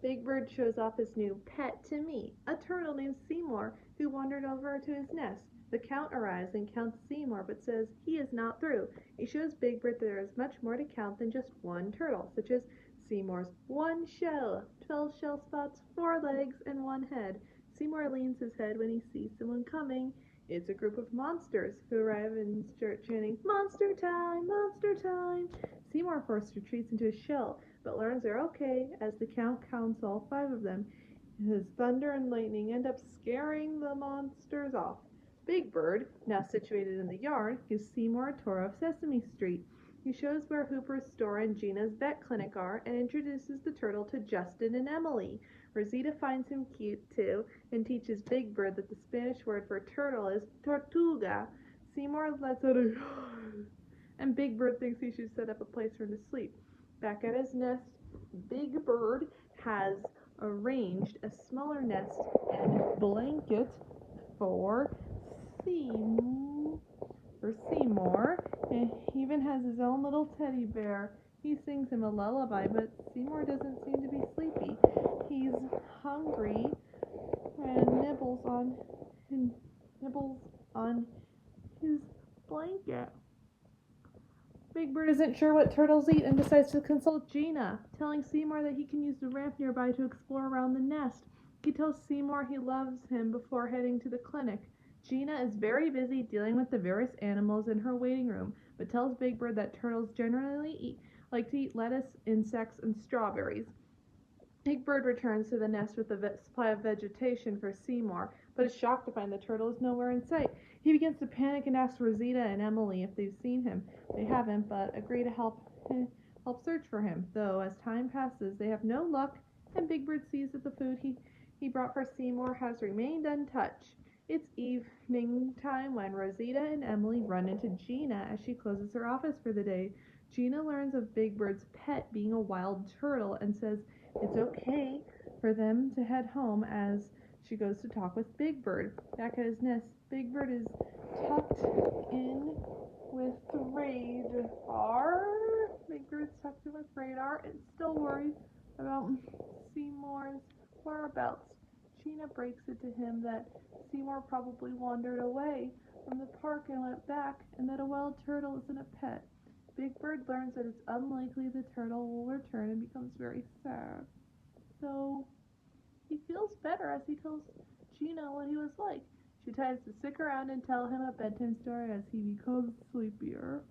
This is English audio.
Big Bird shows off his new pet to meet, a turtle named Seymour, who wandered over to his nest. The Count arrives and counts Seymour, but says he is not through. He shows Big Bird that there is much more to count than just one turtle, such as Seymour's one shell, 12 shell spots, 4 legs, and 1 head. Seymour leans his head when he sees someone coming. It's a group of monsters who arrive and start chanting, "Monster time! Monster time!" Seymour first retreats into his shell, but learns they're okay as the Count counts all 5 of them. His thunder and lightning end up scaring the monsters off. Big Bird, now situated in the yard, gives Seymour a tour of Sesame Street. He shows where Hooper's store and Gina's vet clinic are and introduces the turtle to Justin and Emily. Rosita finds him cute too and teaches Big Bird that the Spanish word for turtle is tortuga. Seymour lets out a and Big Bird thinks he should set up a place for him to sleep. Back at his nest, Big Bird has arranged a smaller nest and blanket for Seymour. And he even has his own little teddy bear. He sings him a lullaby, but Seymour doesn't seem to be sleepy. He's hungry and nibbles on his blanket. Big Bird isn't sure what turtles eat and decides to consult Gina, telling Seymour that he can use the ramp nearby to explore around the nest. He tells Seymour he loves him before heading to the clinic. Gina is very busy dealing with the various animals in her waiting room, but tells Big Bird that turtles generally like to eat lettuce, insects, and strawberries. Big Bird returns to the nest with a supply of vegetation for Seymour, but is shocked to find the turtle is nowhere in sight. He begins to panic and asks Rosita and Emily if they've seen him. They haven't, but agree to help search for him. Though as time passes, they have no luck, and Big Bird sees that the food he brought for Seymour has remained untouched. It's evening time when Rosita and Emily run into Gina as she closes her office for the day. Gina learns of Big Bird's pet being a wild turtle and says it's okay for them to head home as she goes to talk with Big Bird. Back at his nest, Big Bird is tucked in with Radar. Big Bird's tucked in with Radar and still worried about Seymour's whereabouts. Gina breaks it to him that Seymour probably wandered away from the park and went back, and that a wild turtle isn't a pet. Big Bird learns that it's unlikely the turtle will return and becomes very sad. So he feels better as he tells Gina what he was like. She tries to stick around and tell him a bedtime story as he becomes sleepier.